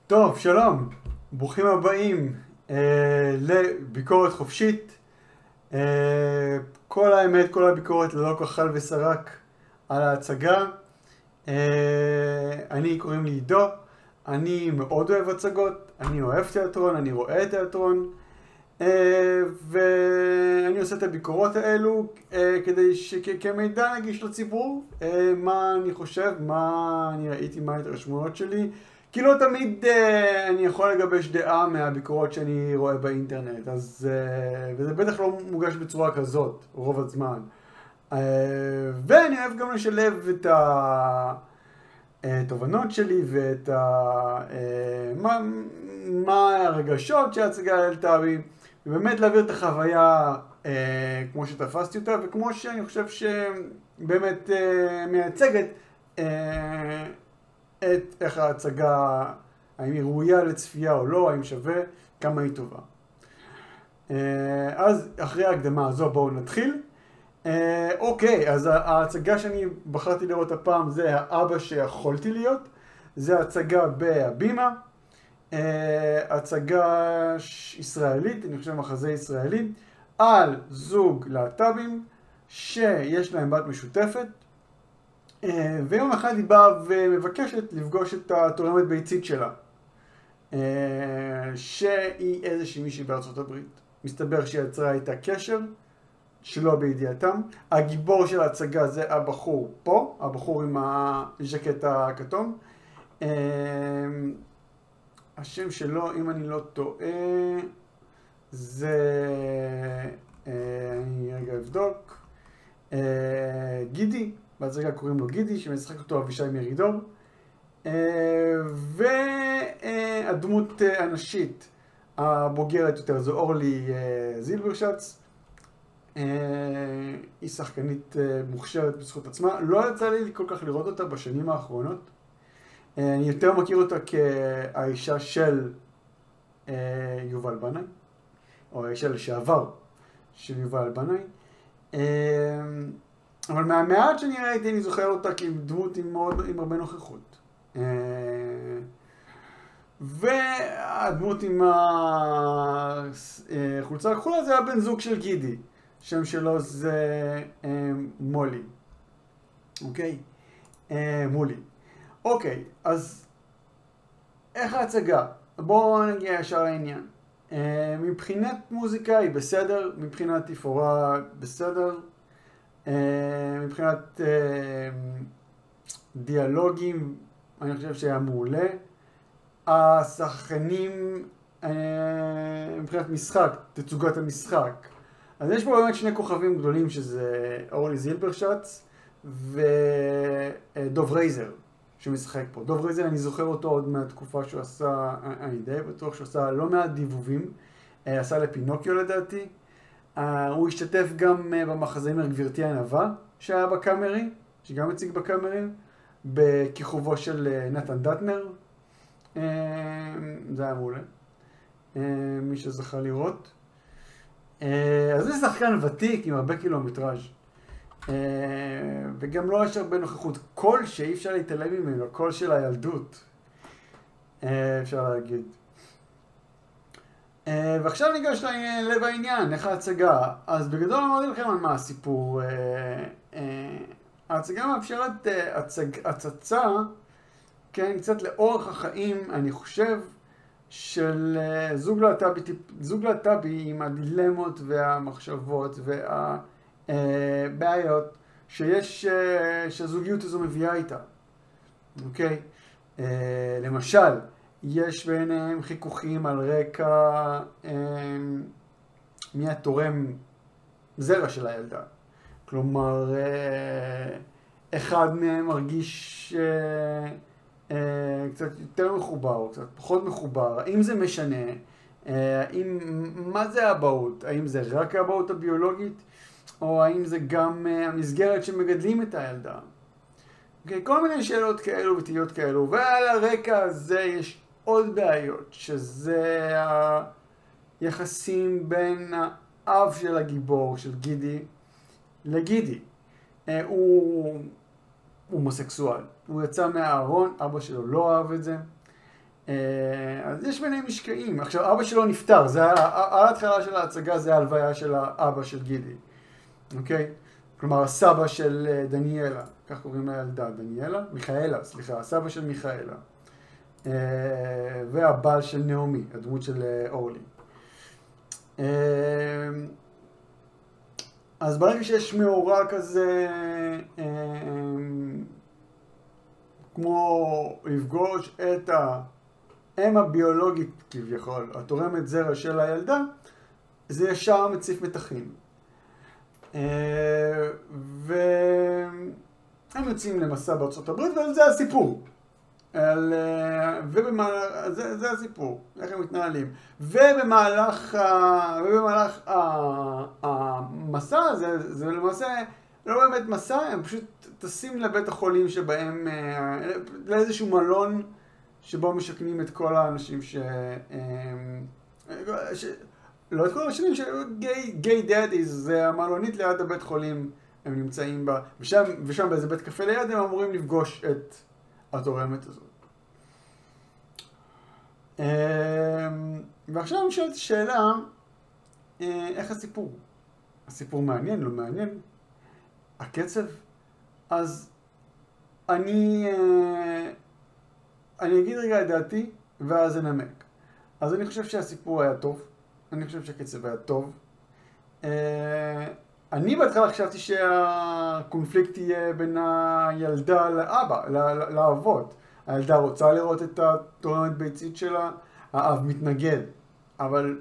טוב, שלום, ברוכים הבאים לביקורת חופשית. כל האמת, כל הביקורת ללא כחל וסרק על ההצגה. אני קוראים לי עידו, אני מאוד אוהב הצגות, אני אוהב תיאטרון, אני רואה תיאטרון, ואני עושה את הביקורות האלו כדי שכמידע נגיש לציבור, מה אני חושב, מה אני ראיתי, מה ההתרשמויות שלי. כי לא תמיד אני יכול לגבש דעה מהביקורות שאני רואה באינטרנט, אז, וזה בטח לא מוגש בצורה כזאת רוב הזמן. ואני אוהב גם לשלב את התובנות שלי ואת מה הרגשות שההצגה העלתה בי, ובאמת להעביר את החוויה כמו שתפסתי אותה וכמו שאני חושב שבאמת מייצגת את איך ההצגה, האם היא ראויה לצפייה או לא, האם שווה, כמה היא טובה. אז אחרי ההקדמה הזו בואו נתחיל. אוקיי, אז ההצגה שאני בחרתי לראות הפעם זה האבא שיכולתי להיות. זה הצגה בהבימה. הצגה ישראלית, אני חושב מחזה ישראלי, על זוג להט"בים שיש להם בת משותפת. ויום אחד היא באה ומבקשת לפגוש את התורמת ביצית שלה, שהיא איזושהי מישהי בארצות הברית. מסתבר שהיא יצרה איתה קשר שלא בידיעתם. הגיבור של ההצגה זה הבחור פה, הבחור עם הז'קט הכתום. השם שלו, אם אני לא טועה, זה... אני רגע אבדוק. גידי. בהצגה קוראים לו גידי, שמשחק אותו אבישי מרידור. והדמות הנשית הבוגרת יותר זו אורלי זילברשץ. היא שחקנית מוכשרת בזכות עצמה. לא יצא לי כל כך לראות אותה בשנים האחרונות. אני יותר מכיר אותה כאישה של יובל בנאי, או האישה לשעבר של יובל בנאי. אבל מהמעט שאני ראיתי, אני זוכר אותה כדמות עם הרבה נוכחות. והדמות עם החולצה הכחולה זה הבן זוג של גידי. שם שלו זה מולי. אוקיי? מולי. אוקיי, אז איך ההצגה? בואו נגיע ישר לעניין. מבחינת מוזיקה היא בסדר, מבחינת תפאורה בסדר. מבחינת דיאלוגים, אני חושב שהיה מעולה. השחקנים, מבחינת משחק, תצוגת המשחק. אז יש פה באמת שני כוכבים גדולים, שזה אורלי זילברשץ ודוב רייזר, שמשחק פה. דוב רייזר, אני זוכר אותו עוד מהתקופה שהוא עשה, אני די בטוח שהוא עשה לא מעט דיבובים. עשה לפינוקיו לדעתי. הוא השתתף גם במחזמר גבירתי הנאווה שהיה בקאמרי, שגם הציג בקאמרי, בכיכובו של נתן דטנר. זה היה מעולה, מי שזכה לראות. אז זה שחקן ותיק עם הרבה קילומטראז', וגם לא יש הרבה נוכחות, קול שאי אפשר להתעלם ממנו, קול של הילדות, אפשר להגיד. ועכשיו ניגש ללב העניין, איך ההצגה. אז בגדול אמרתי לכם על מה הסיפור. ההצגה מאפשרת הצצה, כן, קצת לאורך החיים, אני חושב, של זוג להט"בי עם הדילמות והמחשבות והבעיות שהזוגיות הזו מביאה איתה. אוקיי? למשל, יש ביניהם חיכוכים על רקע מי התורם זרע של הילדה. כלומר, אחד מהם מרגיש קצת יותר מחובר או קצת פחות מחובר. האם זה משנה? מה זה האבהות? האם זה רק האבהות הביולוגית? או האם זה גם המסגרת שמגדלים את הילדה? Okay, כל מיני שאלות כאלו ותהיות כאלו, ועל הרקע הזה יש עוד בעיות, שזה היחסים בין האב של הגיבור, של גידי, לגידי. הוא הומוסקסואל, הוא יצא מהארון, אבא שלו לא אהב את זה, אז יש ביניהם משקעים. עכשיו, אבא שלו נפטר, זה היה, על ההתחלה של ההצגה זה ההלוויה של האבא של גידי, אוקיי? כלומר, הסבא של דניאלה, כך קוראים לילדה, דניאלה? מיכאלה, סליחה, הסבא של מיכאלה. והבעל של נעמי, הדמות של אורלי. אז ברגע שיש מאורע כזה, כמו לפגוש את האם הביולוגית כביכול, התורמת זרע של הילדה, זה ישר מציף מתחים. והם יוצאים למסע בארצות הברית, וזה הסיפור. זה הסיפור, איך הם מתנהלים. ובמהלך המסע הזה, זה למעשה לא באמת מסע, הם פשוט טסים לבית החולים שבהם, לאיזשהו מלון שבו משכנים את כל האנשים לא את כל האנשים גיי דאדיז, זה המלונית ליד הבית חולים, הם נמצאים בה, ושם באיזה בית קפה ליד הם אמורים לפגוש את התורמת הזאת. ועכשיו אני שואלת שאלה, איך הסיפור? הסיפור מעניין, לא מעניין? הקצב? אז אני אגיד רגע את דעתי, ואז אנמק. אז אני חושב שהסיפור היה טוב, אני חושב שהקצב היה טוב. אני בהתחלה חשבתי שהקונפליקט יהיה בין הילדה לאבא, לאבות. הילדה רוצה לראות את התורמת ביצית שלה, האב מתנגד. אבל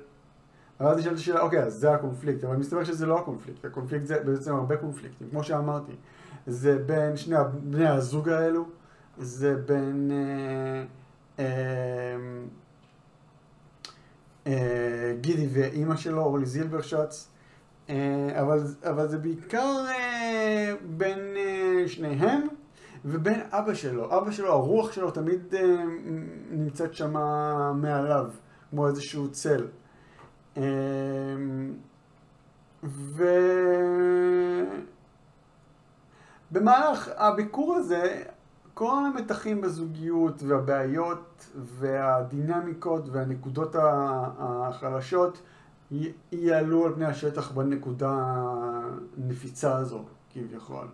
אז נשאלת השאלה, אוקיי, אז זה הקונפליקט, אבל מסתבר שזה לא הקונפליקט. הקונפליקט זה בעצם הרבה קונפליקטים, כמו שאמרתי. זה בין שני בני הזוג האלו, זה בין גידי ואימא שלו, אורלי זילברשץ, אבל זה בעיקר בין שניהם ובין אבא שלו. אבא שלו, הרוח שלו תמיד נמצאת שם מעליו, כמו איזשהו צל. ובמהלך הביקור הזה, כל המתחים בזוגיות והבעיות והדינמיקות והנקודות החלשות יעלו על פני השטח בנקודה הנפיצה הזו, כביכול,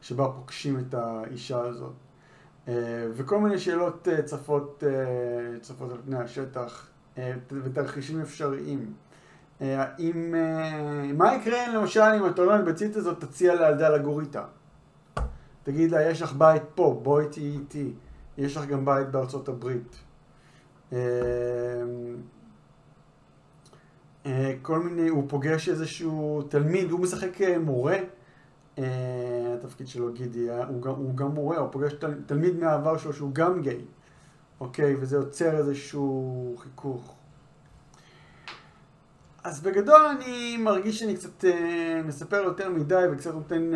שבה פוגשים את האישה הזאת. וכל מיני שאלות צפות על פני השטח ותרחישים אפשריים. מה יקרה למשל אם התורמת ביצית הזאת תציע לילדה לגור איתה? תגיד לה, יש לך בית פה, בואי תהיי איתי. יש לך גם בית בארצות הברית. כל מיני, הוא פוגש איזשהו תלמיד, הוא משחק מורה. התפקיד שלו גידי, הוא גם מורה, הוא פוגש תלמיד מהעבר שלו שהוא גם גיי. אוקיי, וזה יוצר איזשהו חיכוך. אז בגדול אני מרגיש שאני קצת מספר יותר מדי וקצת נותן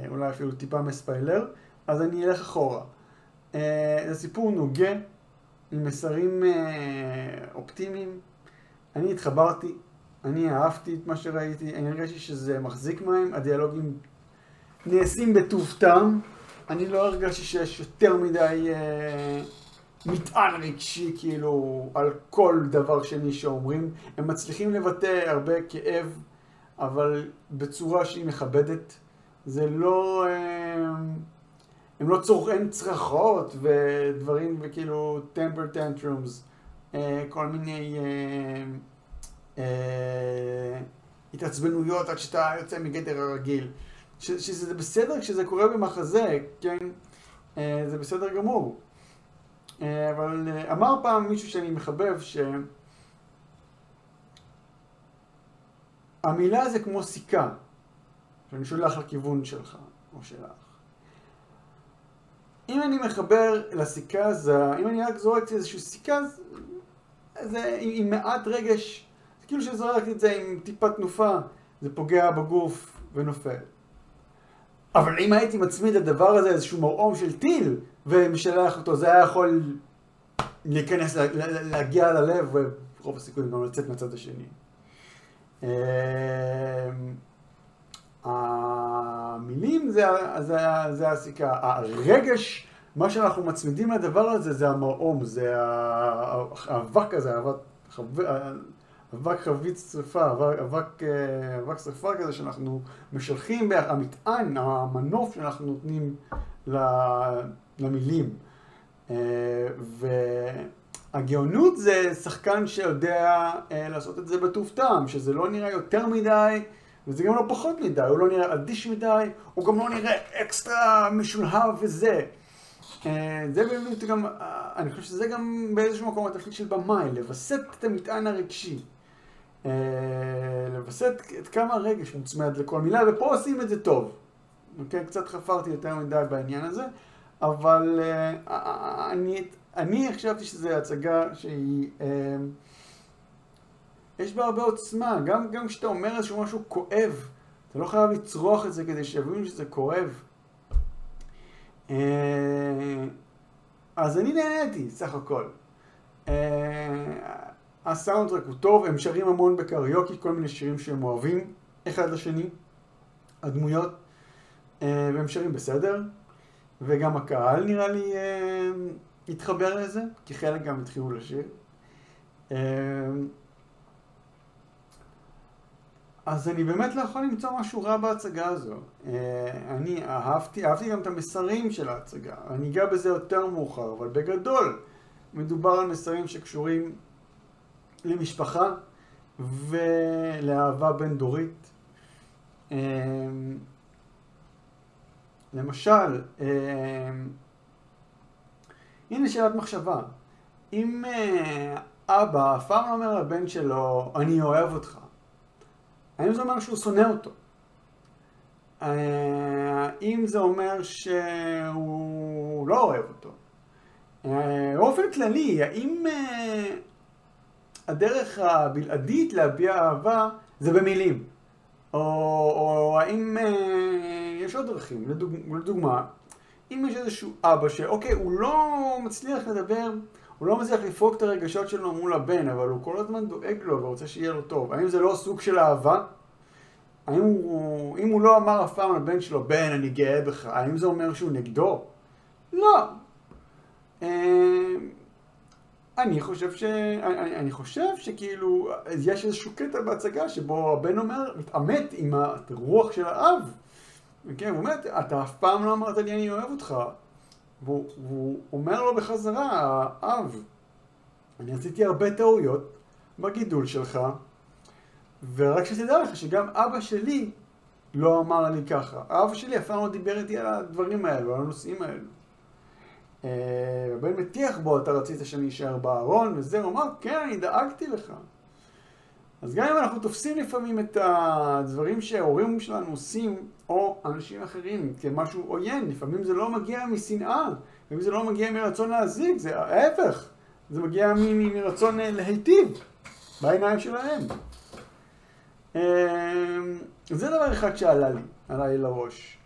אולי אפילו טיפה מספיילר, אז אני אלך אחורה. זה סיפור נוגה, עם מסרים אופטימיים. אני התחברתי, אני אהבתי את מה שראיתי, אני הרגשתי שזה מחזיק מהם, הדיאלוגים נעשים בטוב טעם. אני לא הרגשתי שיש יותר מדי מטען רגשי כאילו על כל דבר שני שאומרים. הם מצליחים לבטא הרבה כאב, אבל בצורה שהיא מכבדת. זה לא, הם לא אין צרחות ודברים וכאילו temper tantrums, כל מיני התעצבנויות עד שאתה יוצא מגדר הרגיל. שזה בסדר כשזה קורה במחזה, כן? זה בסדר גמור. אבל אמר פעם מישהו שאני מחבב שהמילה זה כמו סיכה, שאני שולח לכיוון שלך או שלך. אם אני מחבר לסיכה הזה, אם אני רק זורקתי איזושהי סיכה, זה עם מעט רגש, זה כאילו שזורקתי את זה עם טיפה תנופה, זה פוגע בגוף ונופל. אבל אם הייתי מצמיד לדבר הזה איזשהו מרעום של טיל ומשלח אותו, זה היה יכול להיכנס, להגיע ללב ורוב הסיכויים גם לצאת מהצד השני. המילים זה הסיכה, הרגש מה שאנחנו מצמידים לדבר הזה זה המרעום, זה האבק הזה, אבק חבית שריפה, אבק שריפה כזה שאנחנו משלחים, המטען, המנוף שאנחנו נותנים למילים. והגאונות זה שחקן שיודע לעשות את זה בטוב טעם, שזה לא נראה יותר מדי, וזה גם לא פחות מדי, הוא לא נראה אדיש מדי, הוא גם לא נראה אקסטרה משולהב וזה. זה באמת גם, אני חושב שזה גם באיזשהו מקום התפקיד של במאי, לבסט את המטען הרגשי. לבסט את כמה רגש מוצמד לכל מילה, ופה עושים את זה טוב. אוקיי? קצת חפרתי יותר מדי בעניין הזה, אבל אני חשבתי שזו הצגה שהיא, יש בה הרבה עוצמה, גם כשאתה אומר איזשהו משהו כואב, אתה לא חייב לצרוח את זה כדי שיבינו שזה כואב. אז אני נהניתי, סך הכל. הסאונדטרק הוא טוב, הם שרים המון בקריוקי, כל מיני שירים שהם אוהבים, אחד לשני, הדמויות, והם שרים בסדר, וגם הקהל נראה לי התחבר לזה, כי חלק גם התחילו לשיר. אז אני באמת לא יכול למצוא משהו רע בהצגה הזו. אני אהבתי גם את המסרים של ההצגה. אני אגע בזה יותר מאוחר, אבל בגדול מדובר על מסרים שקשורים למשפחה ולאהבה בין דורית. למשל, הנה שאלת מחשבה. אם אבא אף פעם לא אומר לבן שלו, אני אוהב אותך, האם זה אומר שהוא שונא אותו? אם זה אומר שהוא לא אוהב אותו? באופן כללי, האם הדרך הבלעדית להביע אהבה זה במילים? או האם יש עוד דרכים? לדוגמה, אם יש איזשהו אבא שאוקיי, הוא לא מצליח לדבר, הוא לא מצליח לפרוק את הרגשות שלו מול הבן, אבל הוא כל הזמן דואג לו ורוצה שיהיה לו טוב. האם זה לא סוג של אהבה? אם הוא לא אמר אף פעם לבן שלו, בן, אני גאה בך, האם זה אומר שהוא נגדו? לא. אני חושב שכאילו, יש איזשהו קטע בהצגה שבו הבן אומר, מתעמת עם הרוח של האב. כן, הוא אומר, אתה אף פעם לא אמרת לי אני אוהב אותך. והוא אומר לו בחזרה, האב, אני עשיתי הרבה טעויות בגידול שלך, ורק שתדע לך שגם אבא שלי לא אמר לי ככה. אבא שלי אף פעם לא דיבר איתי על הדברים האלו, על הנושאים האלו. הבן מטיח בו, אתה רצית שאני אשאר בארון, וזה הוא אמר, כן, אני דאגתי לך. אז גם אם אנחנו תופסים לפעמים את הדברים שההורים שלנו עושים, או אנשים אחרים, כמשהו עוין, לפעמים זה לא מגיע משנאה, לפעמים זה לא מגיע מרצון להזיק, זה ההפך. זה מגיע מרצון להיטיב בעיניים שלהם. זה דבר אחד שעלה לי לראש.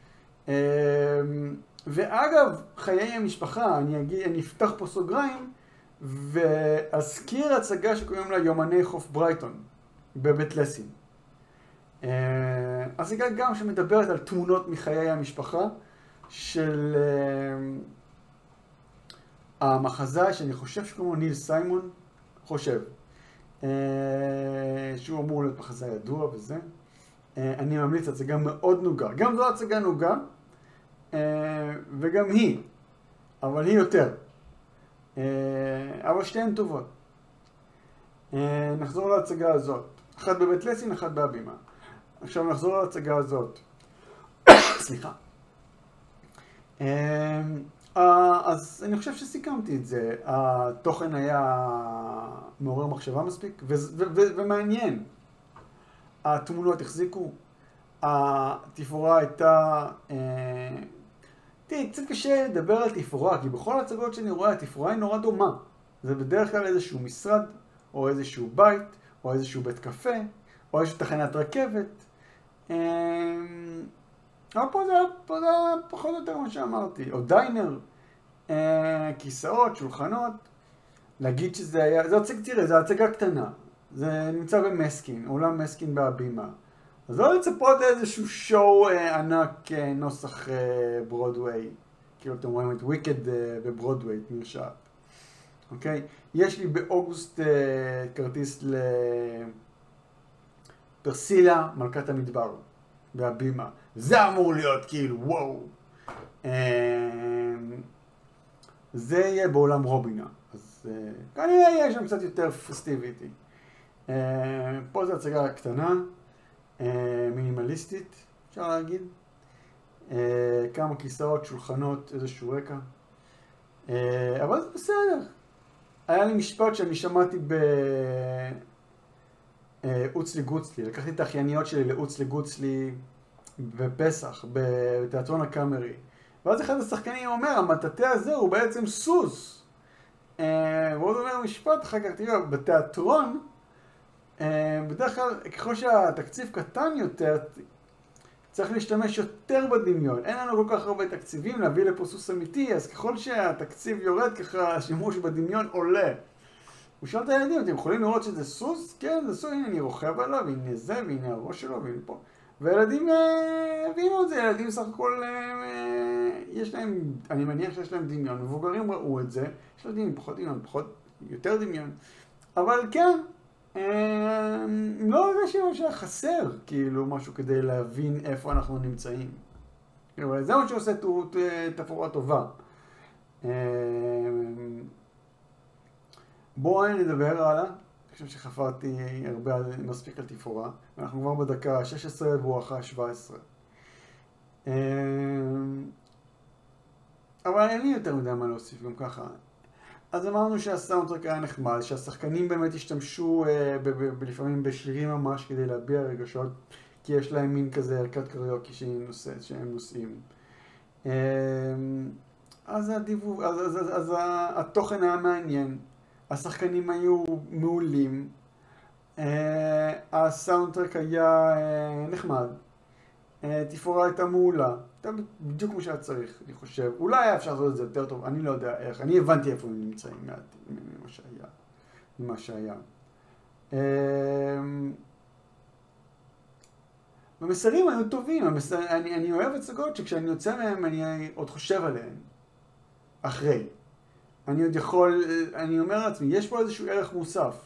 ואגב, חיי המשפחה, אני אפתח פה סוגריים, ואזכיר הצגה שקוראים לה יומני חוף ברייטון, בבית לסין. הצגה גם שמדברת על תמונות מחיי המשפחה, של המחזאי, שאני חושב שקוראים לו ניל סיימון, שהוא אמור להיות מחזאי ידוע וזה. אני ממליץ, הצגה מאוד נוגה. גם זו הצגה נוגה, וגם היא, אבל היא יותר. אבל שתיהן טובות. נחזור להצגה הזאת. אחת בבית לסין, אחת בהבימה. עכשיו נחזור להצגה הזאת. סליחה. אז אני חושב שסיכמתי את זה. התוכן היה מעורר מחשבה מספיק, ומעניין. התמונות החזיקו. התפאורה הייתה... תראי, קצת קשה לדבר על תפאורה, כי בכל הצגות שאני רואה, התפאורה היא נורא דומה. זה בדרך כלל איזשהו משרד, או איזשהו בית, או איזשהו בית קפה, או איזשהו תחנת רכבת. אבל פה זה פחות או יותר מה שאמרתי. או דיינר, כיסאות, שולחנות. להגיד שזה היה... תראה, זו הצגה קטנה. זה נמצא במסקין, אולם מסקין בהבימה. אז לא לצפות לאיזשהו שואו ענק נוסח ברודווי. כאילו אתם רואים את וויקד בברודוויי, את ניר שער. אוקיי? יש לי באוגוסט כרטיס לפרסילה, מלכת המדבר, בהבימה. זה אמור להיות כאילו, וואו. זה יהיה בעולם רובינה, אז כנראה יהיה שם קצת יותר פסטיביטי. פה זו הצגה קטנה, מינימליסטית, אפשר להגיד. כמה כיסאות, שולחנות, איזשהו רקע. אבל זה בסדר. היה לי משפט שאני שמעתי באוצלי גוצלי. לקחתי את האחייניות שלי לאוצלי גוצלי בפסח, בתיאטרון הקאמרי. ואז אחד השחקנים אומר, המטאטא הזה הוא בעצם סוס. ועוד אומר משפט אחר כך, תראו, בתיאטרון, בדרך כלל, ככל שהתקציב קטן יותר, צריך להשתמש יותר בדמיון. אין לנו כל כך הרבה תקציבים להביא לפה סוס אמיתי, אז ככל שהתקציב יורד, ככה השימוש בדמיון עולה. הוא שואל את הילדים, אתם יכולים לראות שזה סוס? כן, זה סוס, הנה אני רוכב עליו, הנה זה, והנה הראש שלו, והנה פה. והילדים הבינו את זה, ילדים סך הכל, יש להם, אני מניח שיש להם דמיון, מבוגרים ראו את זה, יש ילדים פחות דמיון, יותר דמיון. אבל כן, לא הרגשתי שהיה חסר, כאילו, משהו כדי להבין איפה אנחנו נמצאים. אבל זה מה שעושה תפאורה טובה. בואו נדבר הלאה. אני חושב שחפרתי הרבה מספיק על תפאורה. אנחנו כבר בדקה 16 בואכה 17. אבל אין לי יותר מדי מה להוסיף גם ככה. אז אמרנו שהסאונדטרק היה נחמד, שהשחקנים באמת השתמשו לפעמים בשירים ממש כדי להביע רגשות, כי יש להם מין כזה ערכת קריוקי שהם נושאים. אז התוכן היה מעניין, השחקנים היו מעולים, הסאונדטרק היה נחמד, תפאורה הייתה מעולה, הייתה בדיוק כמו שהיה צריך, אני חושב. אולי היה אפשר לעשות את זה יותר טוב, אני לא יודע איך, אני הבנתי איפה הם נמצאים ממה שהיה. המסרים היו טובים, אני אוהב הצגות שכשאני יוצא מהם אני עוד חושב עליהן, אחרי. אני עוד יכול, אני אומר לעצמי, יש פה איזשהו ערך מוסף.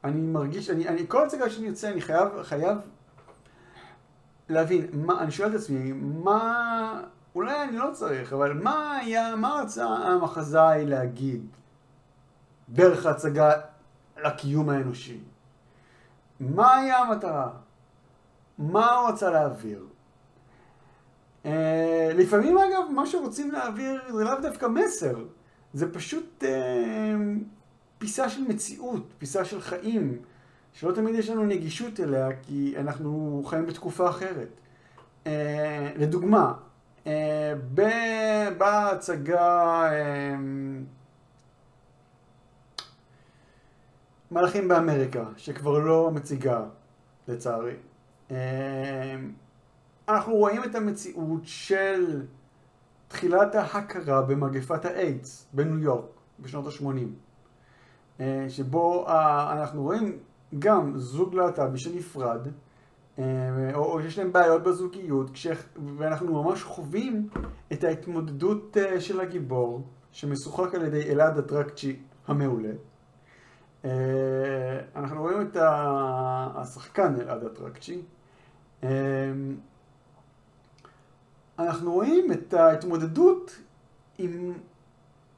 אני מרגיש, כל הצגה שאני יוצא, אני חייב להבין, אני שואל את עצמי, אולי אני לא צריך, אבל מה רצה המחזאי להגיד דרך ההצגה לקיום האנושי? מה היה המטרה? מה הוא רצה להעביר? לפעמים אגב, מה שרוצים להעביר זה לאו דווקא מסר, זה פשוט פיסה של מציאות, פיסה של חיים, שלא תמיד יש לנו נגישות אליה, כי אנחנו חיים בתקופה אחרת. לדוגמה, בהצגה מלאכים באמריקה, שכבר לא מציגה, לצערי, אנחנו רואים את המציאות של תחילת ההכרה במגפת האיידס בניו יורק בשנות ה-80, שבו אנחנו רואים גם זוג להט"בי שנפרד, או שיש להם בעיות בזוגיות, ואנחנו ממש חווים את ההתמודדות של הגיבור, שמשוחק על ידי אלעד אטרקצ'י המעולה. אנחנו רואים את השחקן אלעד אטרקצ'י. אנחנו רואים את ההתמודדות עם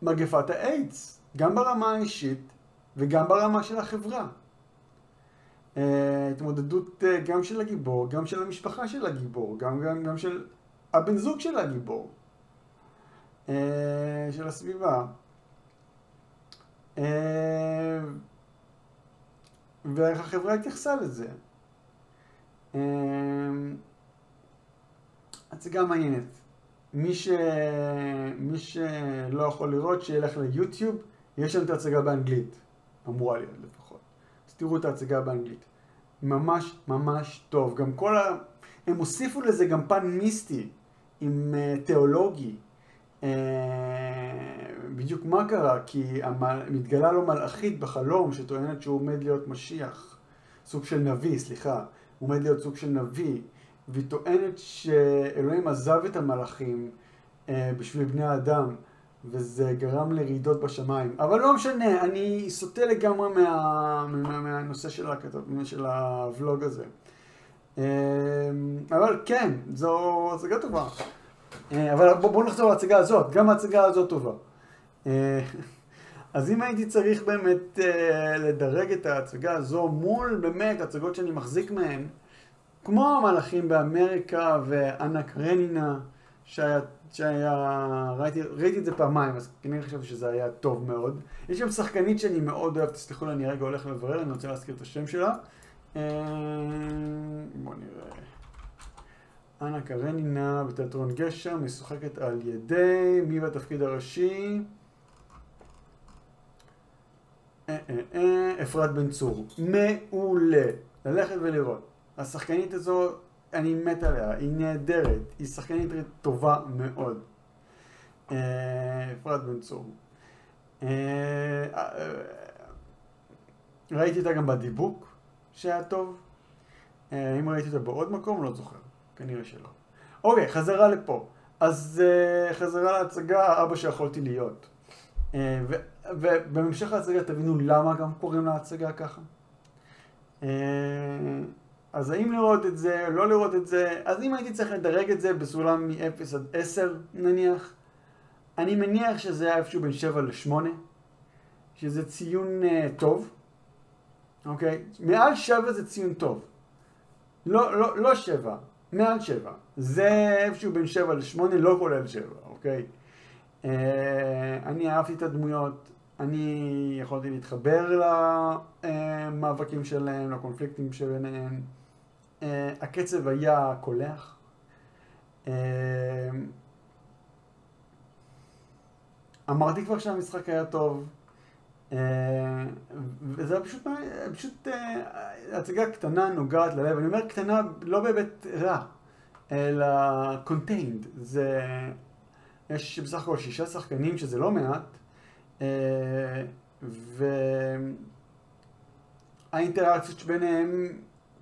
מגפת האיידס, גם ברמה האישית וגם ברמה של החברה. התמודדות גם של הגיבור, גם של המשפחה של הגיבור, גם של הבן זוג של הגיבור, של הסביבה. ואיך החברה התייחסה לזה. הצגה מעניינת. מי שלא יכול לראות, שילך ליוטיוב, יש שם את ההצגה באנגלית. אמורה להיות לפחות. אז תראו את ההצגה באנגלית. ממש ממש טוב. גם הם הוסיפו לזה גם פן מיסטי, עם תיאולוגי. בדיוק מה קרה? כי מתגלה לו מלאכית בחלום שטוענת שהוא עומד להיות משיח. סוג של נביא, סליחה. הוא עומד להיות סוג של נביא. והיא טוענת שאלוהים עזב את המלאכים בשביל בני האדם, וזה גרם לרעידות בשמיים. אבל לא משנה, אני סוטה לגמרי מהנושא של הוולוג הזה. אבל כן, זו הצגה טובה. אבל בואו נחזור להצגה הזאת, גם ההצגה הזאת טובה. אז אם הייתי צריך באמת לדרג את ההצגה הזו מול באמת הצגות שאני מחזיק מהן, כמו המלאכים באמריקה ואנה קרנינה, ראיתי את זה פעמיים, אז כנראה חשבתי שזה היה טוב מאוד. יש שם שחקנית שאני מאוד אוהב, תסלחו לי, אני רגע הולך לברר, אני רוצה להזכיר את השם שלה. בואו נראה. אנה קרנינה בתיאטרון גשר, משוחקת על ידי מי בתפקיד הראשי? אפרת בן צור. מעולה. ללכת ולראות. השחקנית הזו, אני מת עליה, היא נהדרת, היא שחקנית טובה מאוד. אפרת בן צור. ראיתי אותה גם בדיבוק, שהיה טוב. אם ראיתי אותה בעוד מקום, לא זוכר. כנראה שלא. אוקיי, חזרה לפה. אז חזרה להצגה, אבא שיכולתי להיות. ובהמשך ההצגה תבינו למה גם קוראים להצגה ככה. אז האם לראות את זה, לא לראות את זה, אז אם הייתי צריך לדרג את זה בסולם מ-0 עד 10 נניח, אני מניח שזה היה איפשהו בין 7 ל-8, שזה ציון טוב, אוקיי? מעל 7 זה ציון טוב. לא 7, מעל 7. זה איפשהו בין 7 ל-8, לא כולל 7, אוקיי? אני אהבתי את הדמויות, אני יכולתי להתחבר למאבקים שלהם, לקונפליקטים שביניהם. הקצב היה קולח. אמרתי כבר שהמשחק היה טוב. וזה פשוט הצגה קטנה נוגעת ללב. אני אומר קטנה לא באמת רע, אלא contained. יש בסך הכל 6 שחקנים שזה לא מעט. והאינטראקציות שביניהם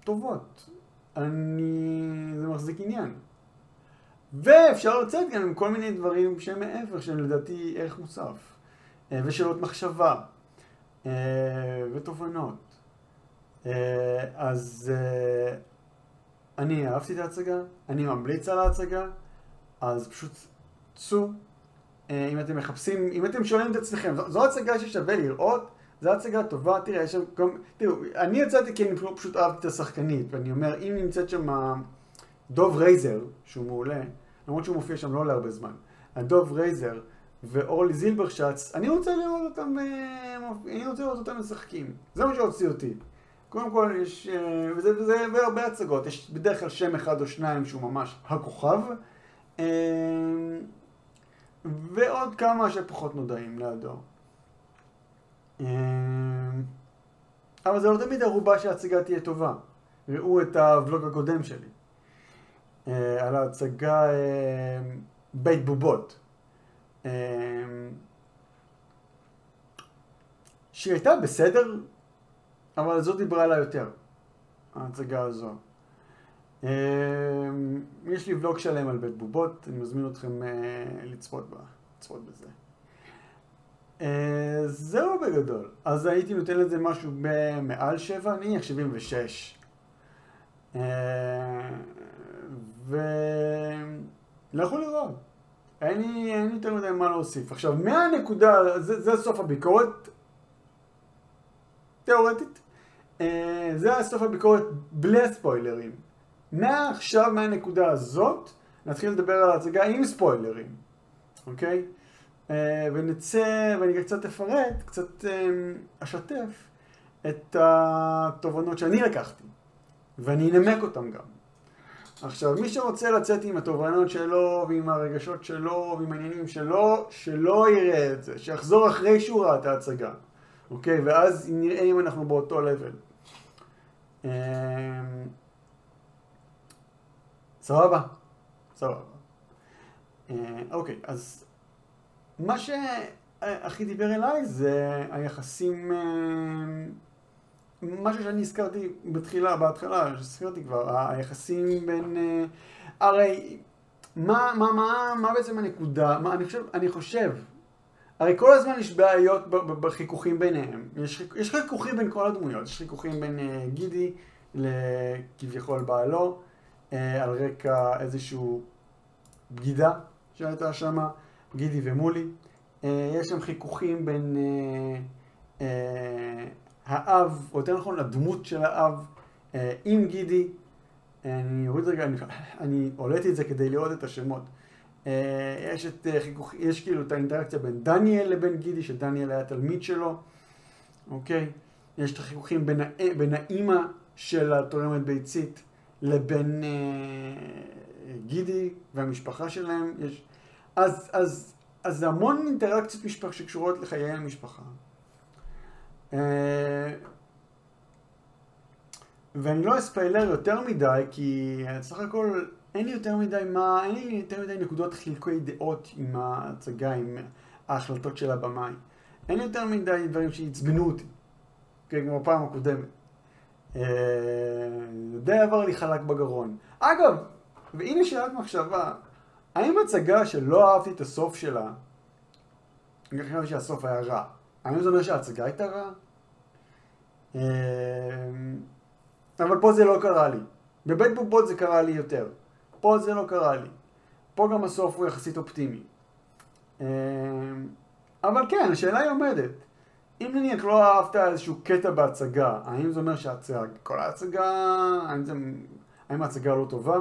טובות. זה מחזיק עניין. ואפשר לצאת גם עם כל מיני דברים שהם מעבר, שהם לדעתי ערך מוסף. ושאלות מחשבה. ותובנות. אז אני אהבתי את ההצגה, אני ממליץ על ההצגה, אז פשוט צאו. אם אתם מחפשים, אם אתם שואלים את עצמכם, זו הצגה ששווה לראות, זו הצגה טובה, תראה, יש שם גם, תראו, אני יצאתי כי אני פשוט אהבתי את השחקנית, ואני אומר, אם נמצאת שם דוב רייזר, שהוא מעולה, למרות שהוא מופיע שם לא להרבה זמן, הדוב רייזר ואורלי זילברשץ, אני רוצה לראות אותם משחקים, זה מה שהוציא אותי. קודם כל יש, וזה בהרבה הצגות, יש בדרך כלל שם אחד או שניים שהוא ממש הכוכב, ועוד כמה שפחות נודעים לידו. אבל זה לא תמיד ערובה שההצגה תהיה טובה. ראו את הוולוג הקודם שלי. על ההצגה בית בובות. שהיא הייתה בסדר, אבל זאת דיברה לה יותר. ההצגה הזו. יש לי ולוג שלם על בית בובות, אני מזמין אתכם לצפות בזה. זהו בגדול. אז הייתי נותן לזה משהו מעל 7, נניח 76. ולכו לראות. אין לי יותר מדי מה להוסיף. עכשיו, מהנקודה, זה סוף הביקורת, תיאורטית. זה סוף הביקורת בלי הספוילרים. מעכשיו, מהנקודה הזאת, נתחיל לדבר על ההצגה עם ספוילרים. אוקיי? ונצא, ואני קצת אפרט, קצת אשתף את התובנות שאני לקחתי. ואני אנמק אותם גם. עכשיו, מי שרוצה לצאת עם התובנות שלו, ועם הרגשות שלו, ועם העניינים שלו, שלא יראה את זה, שיחזור אחרי שהוא ראה את ההצגה. אוקיי? ואז נראה אם אנחנו באותו לבל. סבבה. אוקיי, אז מה שהכי דיבר אליי זה היחסים, משהו שאני הזכרתי בהתחלה, שהזכרתי כבר, היחסים בין, הרי מה בעצם הנקודה? אני חושב, הרי כל הזמן יש בעיות בחיכוכים ביניהם. יש חיכוכים בין כל הדמויות. יש חיכוכים בין גידי לכביכול בעלו, על רקע איזשהו בגידה שהייתה שם, גידי ומולי. יש שם חיכוכים בין האב, או יותר נכון, הדמות של האב עם גידי. אני אוריד רגע, אני עולתי את זה כדי לראות את השמות. יש כאילו את האינטראקציה בין דניאל לבין גידי, שדניאל היה תלמיד שלו, אוקיי? יש את החיכוכים בין האימא של התורמת ביצית לבין גידי והמשפחה שלהם. אז זה המון אינטראקציות שקשורות לחיי המשפחה. ואני לא אספיילר יותר מדי, כי סך הכל אין לי יותר מדי נקודות חילוקי דעות עם ההצגה, עם ההחלטות של הבמאי. אין לי יותר מדי דברים שעצבנו אותי, כמו בפעם הקודמת. די עבר לי חלק בגרון. אגב, והנה שאלת מחשבה, האם הצגה שלא אהבתי את הסוף שלה, אני חושב שהסוף היה רע, האם זה אומר שההצגה הייתה רע? אבל פה זה לא קרה לי. בבית בובות זה קרה לי יותר. פה זה לא קרה לי. פה גם הסוף הוא יחסית אופטימי. אבל כן, השאלה היא עומדת. אם נניח לא אהבת איזשהו קטע בהצגה, האם זה אומר כל ההצגה, האם ההצגה לא טובה?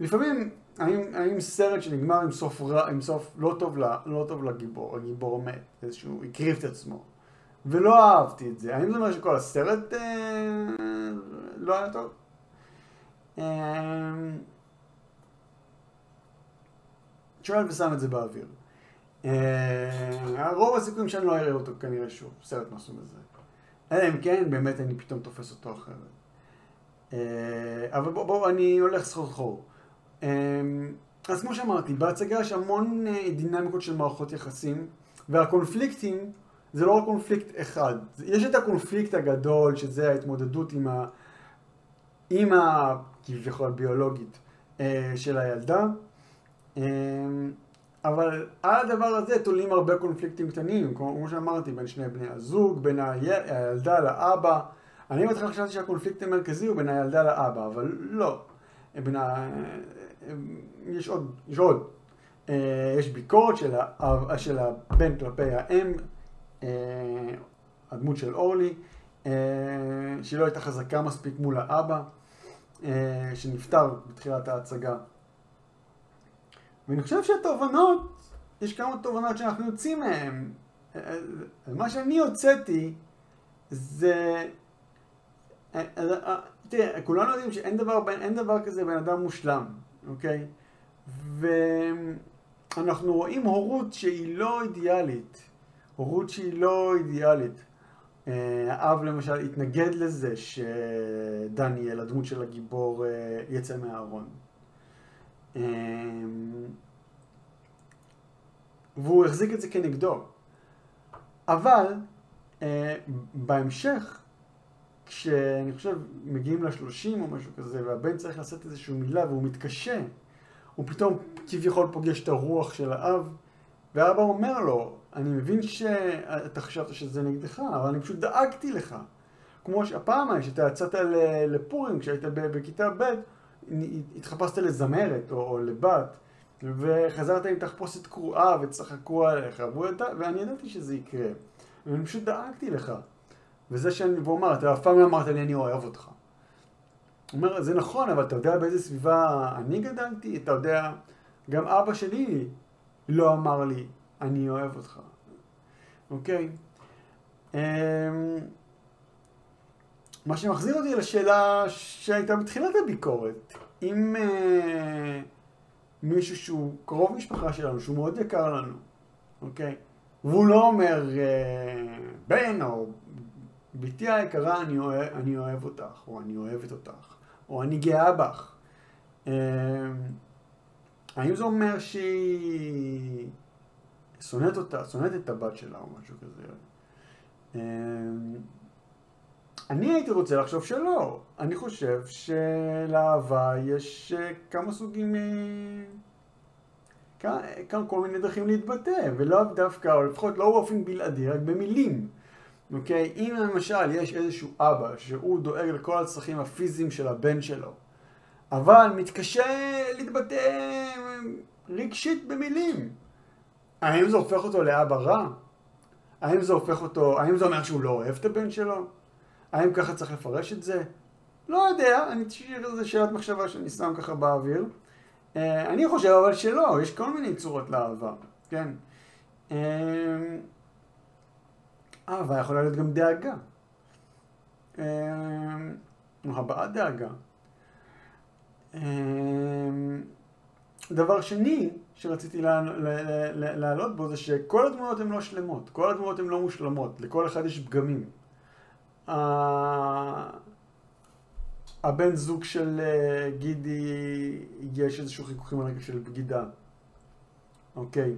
לפעמים, האם סרט שנגמר עם סוף לא טוב לגיבור, הגיבור מת, איזשהו הקריב את עצמו. ולא אהבתי את זה. האם זה אומר שכל הסרט לא היה טוב? שואל ושם את זה באוויר. רוב הסיכויים שאני לא אראה אותו כנראה שוב, סרט מסוג הזה. אלא אם כן, באמת אני פתאום תופס אותו אחרת. אבל בואו, אני הולך סחור. אז כמו שאמרתי, בהצגה יש המון דינמיקות של מערכות יחסים, והקונפליקטים זה לא רק קונפליקט אחד. יש את הקונפליקט הגדול, שזה ההתמודדות עם כביכול הביולוגית של הילדה. אבל על הדבר הזה תולים הרבה קונפליקטים קטנים, כמו שאמרתי, בין שני בני הזוג, בין הילדה לאבא. אני בהתחלה חשבתי שהקונפליקט המרכזי הוא בין הילדה לאבא, אבל לא. יש עוד. יש ביקורת של הבן כלפי האם, הדמות של אורלי, שהיא לא הייתה חזקה מספיק מול האבא, שנפטר בתחילת ההצגה. ואני חושב שהתובנות, יש כמה תובנות שאנחנו יוצאים מהן. מה שאני הוצאתי זה, תראה, כולנו יודעים שאין דבר כזה בן אדם מושלם, אוקיי? ואנחנו רואים הורות שהיא לא אידיאלית. האב למשל התנגד לזה שדניאל, הדמות של הגיבור, יצא מהארון. והוא החזיק את זה כנגדו. אבל בהמשך, כשאני חושב מגיעים ל30 או משהו כזה, והבן צריך לעשות איזושהי מילה והוא מתקשה, הוא פתאום כביכול פוגש את הרוח של האב, והאבא אומר לו, אני מבין שאתה חשבת שזה נגדך, אבל אני פשוט דאגתי לך. כמו שהפעם שאתה יצאת לפורים, כשהיית בכיתה ב', התחפשת לזמרת או לבת, וחזרת עם תחפושת קרועה וצחקו עליך, ואני ידעתי שזה יקרה. ואני פשוט דאגתי לך. והוא אמר, אתה אף פעם לא אמרת לי, אני אוהב אותך. הוא אומר, זה נכון, אבל אתה יודע באיזה סביבה אני גדלתי? אתה יודע, גם אבא שלי לא אמר לי, אני אוהב אותך. אוקיי? מה שמחזיר אותי לשאלה שהייתה בתחילת הביקורת, אם מישהו שהוא קרוב משפחה שלנו, שהוא מאוד יקר לנו, אוקיי? והוא לא אומר, בן או ביתי היקרה, אני אוהב אותך, או אני אוהבת אותך, או אני גאה בך. האם זה אומר שהיא שונאת אותה, שונאת את הבת שלה או משהו כזה? אני הייתי רוצה לחשוב שלא. אני חושב שלאהבה יש כמה סוגים כאן כל מיני דרכים להתבטא, ולא דווקא, או לפחות לא באופן בלעדי, רק במילים. אוקיי? אם למשל יש איזשהו אבא שהוא דואג לכל הצרכים הפיזיים של הבן שלו, אבל מתקשה להתבטא רגשית במילים, האם זה הופך אותו לאבא רע? האם זה אומר שהוא לא אוהב את הבן שלו? האם ככה צריך לפרש את זה? לא יודע, אני תשאיר איזה שאלת מחשבה שאני שם ככה באוויר. אני חושב אבל שלא, יש כל מיני צורות לאהבה, כן? אהבה יכולה להיות גם דאגה. הבעת דאגה. דבר שני שרציתי להעלות בו זה שכל הדמויות הן לא שלמות, כל הדמויות הן לא מושלמות, לכל אחד יש פגמים. הבן זוג של גידי, יש איזשהו חיכוכים על רקע של בגידה. אוקיי.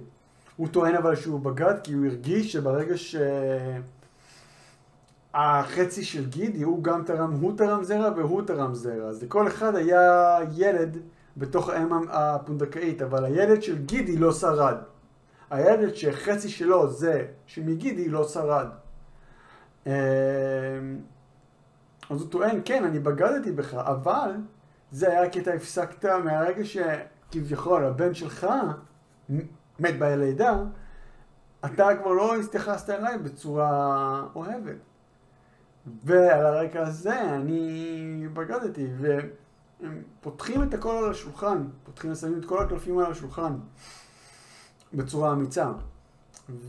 הוא טוען אבל שהוא בגד כי הוא הרגיש שברגע שהחצי של גידי הוא תרם זרע והוא תרם זרע. אז לכל אחד היה ילד בתוך האם הפונדקאית, אבל הילד של גידי לא שרד. הילד שחצי שלו זה שמגידי לא שרד. אז הוא טוען, כן, אני בגדתי בך, אבל זה היה כי אתה הפסקת מהרגע שכביכול הבן שלך מת בלידה, אתה כבר לא התייחסת אליי בצורה אוהבת. ועל הרקע הזה אני בגדתי, והם פותחים את הכל על השולחן, שמים את כל הקלפים על השולחן בצורה אמיצה,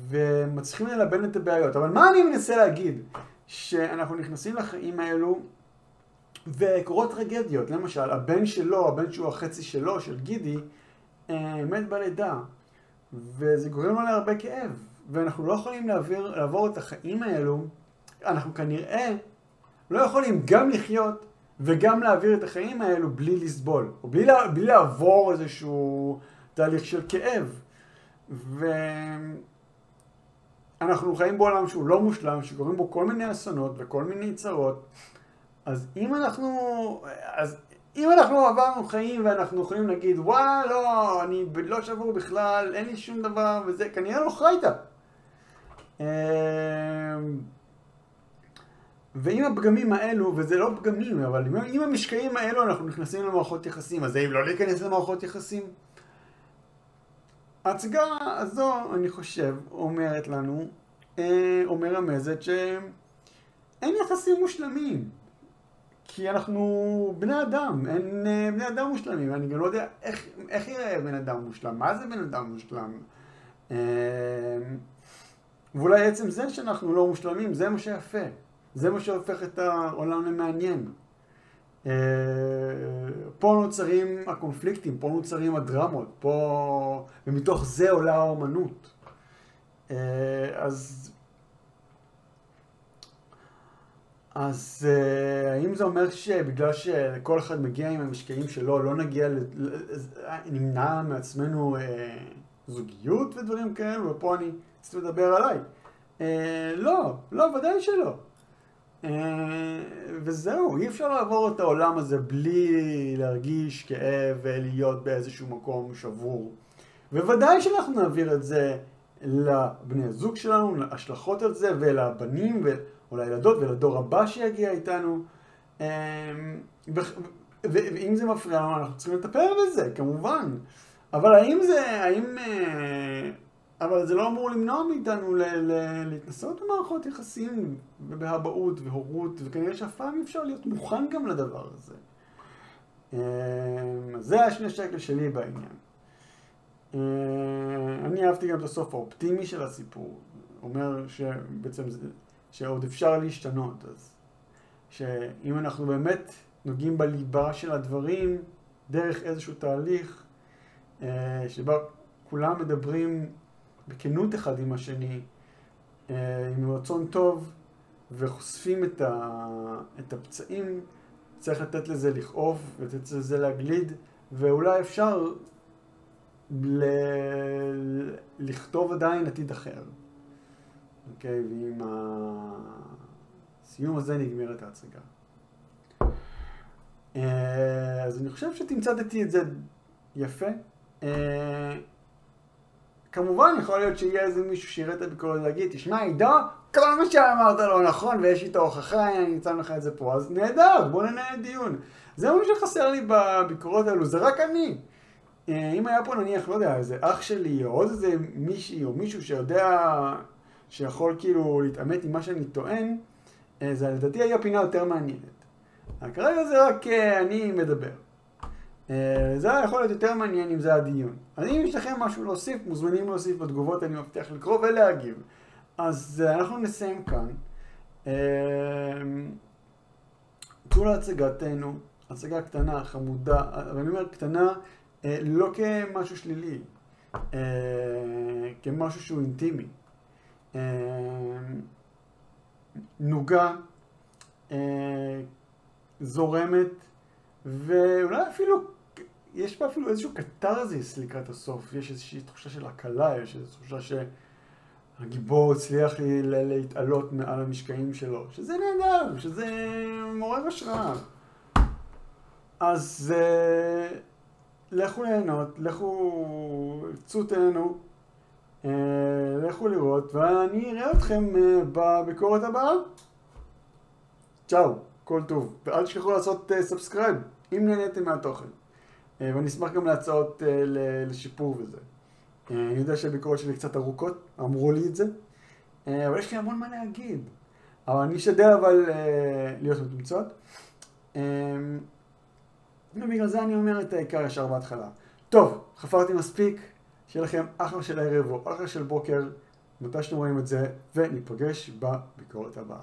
ומצליחים ללבן את הבעיות. אבל מה אני מנסה להגיד? שאנחנו נכנסים לחיים האלו וקורות טרגדיות. למשל, הבן שלו, הבן שהוא החצי שלו, של גידי, מת בלידה, וזה גורם לו להרבה כאב, ואנחנו לא יכולים לעבור את החיים האלו. אנחנו כנראה לא יכולים גם לחיות וגם להעביר את החיים האלו בלי לסבול, או בלי לעבור איזשהו תהליך של כאב. אנחנו חיים בעולם שהוא לא מושלם, שקוראים בו כל מיני אסונות וכל מיני צרות. אז אם אנחנו עברנו חיים ואנחנו יכולים להגיד, וואלה, לא, אני לא שבור בכלל, אין לי שום דבר, וזה כנראה לא חיית. ואם הפגמים האלו, וזה לא פגמים, אבל אם המשקעים האלו אנחנו נכנסים למערכות יחסים, אז האם לא להיכנס למערכות יחסים? ההצגה הזו, אני חושב, אומרת לנו, רמזת שאין יחסים מושלמים. כי אנחנו בני אדם, אין בני אדם מושלמים. אני גם לא יודע איך יראה בן אדם מושלם, מה זה בן אדם מושלם. ואולי עצם זה שאנחנו לא מושלמים, זה מה שיפה. זה מה שהופך את העולם למעניין. פה נוצרים הקונפליקטים, פה נוצרים הדרמות, ומתוך זה עולה האומנות. אז האם זה אומר שבגלל שכל אחד מגיע עם המשקעים שלו, לא נמנע מעצמנו זוגיות ודברים כאלו, ופה אני צריך לדבר עליי? לא, ודאי שלא. וזהו, אי אפשר לעבור את העולם הזה בלי להרגיש כאב ולהיות באיזשהו מקום שבור. וודאי שאנחנו נעביר את זה לבני הזוג שלנו, להשלכות על זה, ולבנים, או לילדות, ולדור הבא שיגיע איתנו. ואם זה מפריע לנו, אנחנו צריכים לטפל בזה, כמובן. אבל אבל זה לא אמור למנוע מאיתנו להתנסות במערכות יחסים ובהבאות והורות, וכנראה שאף פעם אפשר להיות מוכן גם לדבר הזה. זה השני שקל שלי בעניין. אני אהבתי גם את הסוף האופטימי של הסיפור. אומר שבעצם שעוד אפשר להשתנות. אז שאם אנחנו באמת נוגעים בליבה של הדברים, דרך איזשהו תהליך, שבה כולם מדברים בכנות אחד עם השני, עם רצון טוב, וחושפים את הפצעים, צריך לתת לזה לכאוב, לתת לזה להגליד, ואולי אפשר לכתוב עדיין עתיד אחר. אוקיי, ועם הסיום הזה נגמרת ההצגה. אז אני חושב שתמצאתי את זה יפה. כמובן יכול להיות שיהיה איזה מישהו שיראה את הביקורת ולהגיד, תשמע עידו, כל מה שאמרת לא נכון ויש איתו הוכחה, אני אצא לך את זה פה, אז נהדר, בוא ננהל דיון. זה מה שחסר לי בביקורות האלו, זה רק אני. אם היה פה נניח, לא יודע, איזה אח שלי או עוד איזה מישהי או מישהו שיודע, שיכול כאילו להתעמת עם מה שאני טוען, זה לדעתי היה פינה יותר מעניינת. כרגע זה רק אני מדבר. זה יכול להיות יותר מעניין אם זה הדיון. אז אם יש לכם משהו להוסיף, מוזמנים להוסיף בתגובות, אני מבטיח לקרוא ולהגיב. אז אנחנו נסיים כאן. תראו להצגתנו, הצגה קטנה, חמודה, אבל אני אומר קטנה לא כמשהו שלילי, כמשהו שהוא אינטימי. נוגה, זורמת, ואולי אפילו, יש בה אפילו איזשהו קטרזיס לקראת הסוף, יש איזושהי תחושה של הקלה, יש איזושהי תחושה שהגיבור הצליח להתעלות מעל המשקעים שלו, שזה נהדר, שזה מעורר השראה. אז לכו ליהנות, צאו תהנו, לכו לראות, ואני אראה אתכם בביקורת הבאה. צ'או, כל טוב, ואל תשכחו לעשות סאבסקרייב אם נהניתם מהתוכן, ואני אשמח גם להצעות לשיפור וזה. אני יודע שהביקורות שלי קצת ארוכות, אמרו לי את זה, אבל יש לי המון מה להגיד, אבל אני אשתדל להיות מתומצת, ובגלל זה אני אומר את העיקר ישר בהתחלה. טוב, חפרתי מספיק, שיהיה לכם אחלה של ערב או אחלה של בוקר, מתי שאתם רואים את זה, וניפגש בביקורת הבאה.